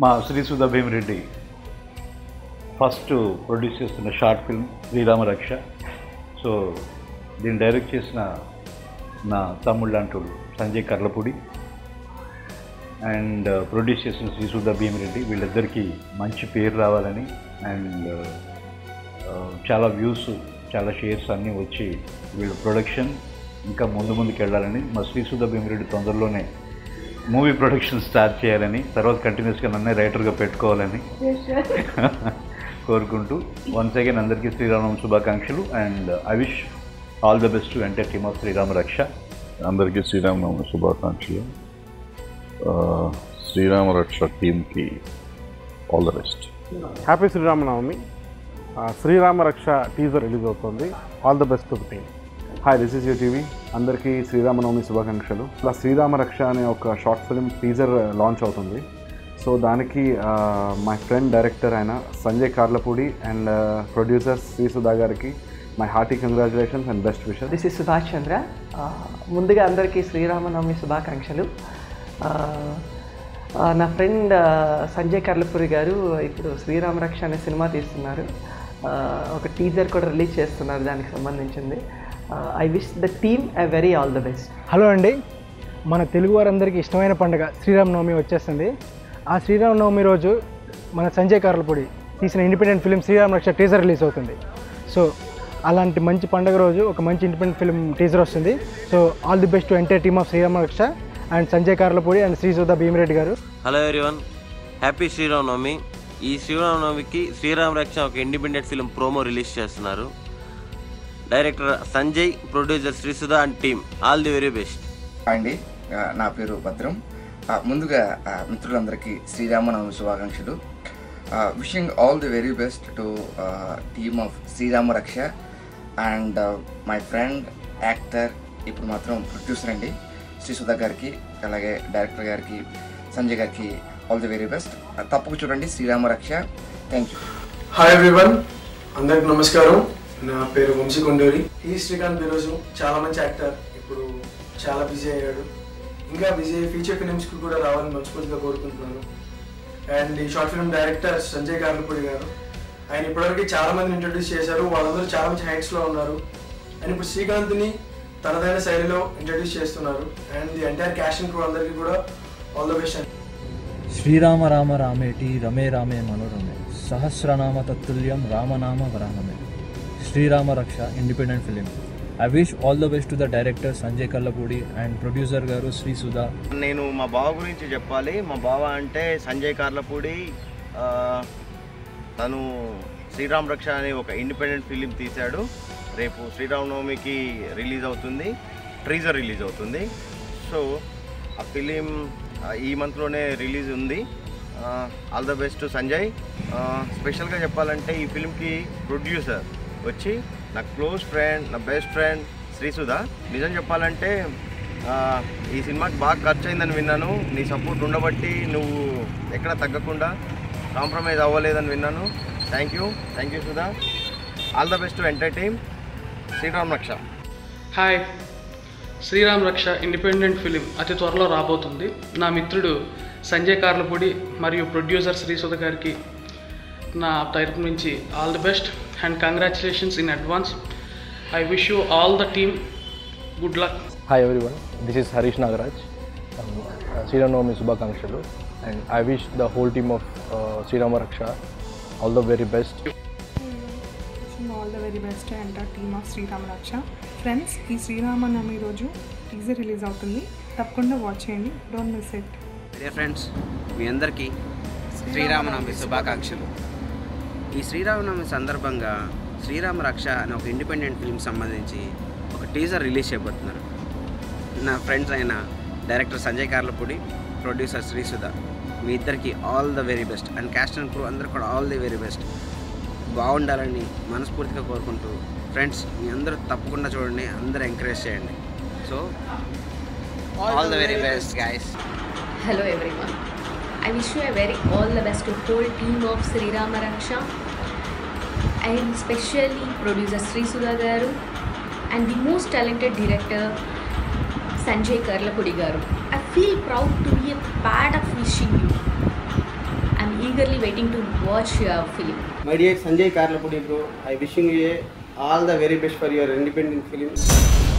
మా శ్రీసుధా Bhimireddy first produce చేస్తున్న short film Srirama రక్ష. సో దీన్ని డైరెక్ట్ చేసిన నా తమ్ముళ్ళు అంటుడు సంజయ్ కర్లపూడి అండ్ ప్రొడ్యూస్ చేసిన శ్రీసుధా భీమిరెడ్డి. వీళ్ళిద్దరికీ మంచి పేరు రావాలని అండ్ చాలా వ్యూస్, చాలా షేర్స్ అన్నీ వచ్చి వీళ్ళ ప్రొడక్షన్ ఇంకా ముందుకు వెళ్ళాలని, మా శ్రీసుధా భీమిరెడ్డి తొందరలోనే మూవీ ప్రొడక్షన్ స్టార్ట్ చేయాలని, తర్వాత కంటిన్యూస్గా నన్నే రైటర్గా పెట్టుకోవాలని కోరుకుంటూ వన్స్ అగైన్ అందరికీ శ్రీరామనవమి శుభాకాంక్షలు and I wish all the best to entire team of Srirama Raksha. అందరికీ శ్రీరామనవమి శుభాకాంక్షలు. శ్రీరామ రక్ష టీమ్కి all the best. Happy Sriramanavami. Srirama Raksha teaser release అవుతుంది. All the best to the team. Hi, this is U TV. అందరికీ శ్రీరామనవమి శుభాకాంక్షలు. ఇలా శ్రీరామ రక్ష అనే ఒక షార్ట్ ఫిల్మ్ టీజర్ లాంచ్ అవుతుంది. సో దానికి మై ఫ్రెండ్ డైరెక్టర్ అయిన సంజయ్ కార్లపూడి అండ్ ప్రొడ్యూసర్ శ్రీసుధా గారికి my hearty congratulations and best wishes. This is Subhash Chandra. ముందుగా అందరికీ శ్రీరామనవమి శుభాకాంక్షలు. నా ఫ్రెండ్ సంజయ్ కర్లపూరి గారు ఇప్పుడు శ్రీరామ రక్ష అనే సినిమా తీస్తున్నారు. ఒక టీజర్ కూడా రిలీజ్ చేస్తున్నారు దానికి సంబంధించింది. I wish the team a very all the best. Hello అండి, మన తెలుగు వారందరికీ ఇష్టమైన పండుగ శ్రీరామనవమి వచ్చేస్తుంది. ఆ శ్రీరామనవమి రోజు మన సంజయ్ కార్లపూడి తీసిన independent film Srirama Raksha teaser release అవుతుంది. సో అలాంటి మంచి పండుగ రోజు ఒక మంచి ఇండిపెండెంట్ ఫిలిం టీజర్ వస్తుంది. So all the best to entire team of Srirama Raksha and Sanjay Karlapudi and Srisudha Bhimireddy garu. Hello everyone, happy Sriramanavami. ఈ శ్రీరామనవమికి శ్రీరామ రక్ష ఒక ఇండిపెండెంట్ ఫిలిం ప్రోమో రిలీజ్ చేస్తున్నారు. Director Sanjay, producer Srisudha and team, all the very best. అండి, నా పేరు భద్రం. ముందుగా మిత్రులందరికీ శ్రీరామనవమి శుభాకాంక్షలు. Wishing all the very best to team of Srirama Raksha and my friend actor, ఇప్పుడు మాత్రం ప్రొడ్యూసర్ అండి శ్రీసుధా గారికి, అలాగే డైరెక్టర్ గారికి సంజయ్ గారికి ఆల్ ది వెరీ బెస్ట్. తప్పక చూడండి శ్రీరామ రక్ష. Thank you. హాయ్ ఎవ్రీవన్, అందరికి నమస్కారం. నా పేరు వంశీ కొండూరి. ఈ శ్రీకాంత్ ఈరోజు చాలా మంచి యాక్టర్, ఇప్పుడు చాలా బిజీ అయ్యాడు. ఇంకా బిజీ అయ్యి ఫీచర్ ఫిలిమ్స్కి కూడా రావాలని మనస్ఫూర్తిగా కోరుకుంటున్నాను. అండ్ ఈ short film director Sanjay Karlapudi గారు, ఆయన ఇప్పటివరకు చాలా మందిని ఇంట్రడ్యూస్ చేశారు. వాళ్ళందరూ చాలా మంచి హైట్స్లో ఉన్నారు. అండ్ ఇప్పుడు శ్రీకాంత్ని తనదైన శైలిలో ఇంట్రడ్యూస్ చేస్తున్నారు. And the entire cast and crew అందరికీ కూడా all the best. Srirama Rama రామేటి రమే రామే మనోరమే సహస్రనామ తత్తుల్యం రామనామ వరానమే. Srirama Raksha independent film. I wish all the best to the director Sanjay Karlapudi and producer garu Srisudha. నేను మా బావ గురించి చెప్పాలి. మా బావ అంటే సంజయ్ కార్లపూడి. తను శ్రీరామ రక్ష అనే ఒక ఇండిపెండెంట్ ఫిలిం తీశాడు. రేపు శ్రీరామనవమికి రిలీజ్ అవుతుంది, టీజర్ రిలీజ్ అవుతుంది. సో ఆ ఫిలిం ఈ మంత్లోనే రిలీజ్ ఉంది. All the best to Sanjay. స్పెషల్గా చెప్పాలంటే ఈ ఫిలింకి ప్రొడ్యూసర్ వచ్చి నా క్లోజ్ ఫ్రెండ్, నా బెస్ట్ ఫ్రెండ్ శ్రీసుధా. నిజం చెప్పాలంటే ఈ సినిమాకి బాగా ఖర్చు అయిందని విన్నాను. నీ సపోర్ట్ ఉండబట్టి నువ్వు ఎక్కడ తగ్గకుండా కాంప్రమైజ్ అవ్వలేదని విన్నాను. Thank you Sudha. All the best to entire team Srirama Raksha. Hi, Srirama Raksha independent film అతి త్వరలో రాబోతుంది. నా మిత్రుడు సంజయ్ కార్లపూడి మరియు ప్రొడ్యూసర్ శ్రీసుధా గారికి నా తరపు నుంచి all the best and congratulations in advance. I wish you all the team good luck. Hi everyone, this is Harish Nagaraj. Sriramanavami శుభాకాంక్షలు and I wish the whole team of Srirama Raksha all the very best. All the very best and team of Srirama Raksha. Friends, ఈ శ్రీరామనవమి రోజు teaser release అవుతుంది, తప్పకుండా watch చేయండి. Don't miss it. Dear friends, మీ అందరికీ శ్రీరామనవమి శుభాకాంక్షలు. ఈ శ్రీరామనవమి సందర్భంగా శ్రీరామ రక్ష అనే ఒక ఇండిపెండెంట్ ఫిల్మ్ సంబంధించి ఒక టీజర్ రిలీజ్ చేయబోతున్నారు. నా ఫ్రెండ్స్ అయిన డైరెక్టర్ సంజయ్ కార్లపూడి, ప్రొడ్యూసర్ శ్రీసుధా, మీ ఇద్దరికి all the very best and caste and crew అందరూ కూడా ఆల్ ది వెరీ బెస్ట్. బాగుండాలని మనస్ఫూర్తిగా కోరుకుంటూ ఫ్రెండ్స్, మీ అందరూ తప్పకుండా చూడండి, అందరూ ఎంకరేజ్ చేయండి. So all the very best guys. Hello everyone. I wish you a very all the best to whole team of Sri Rama Raksha and especially producer Sri Sudha garu and the most talented director Sanjay Karlapudi garu. I feel proud to be a part of wishing you eagerly waiting to watch your film. My dear Sanjay Karlapudi bro, I wishing you all the very best for your independent film.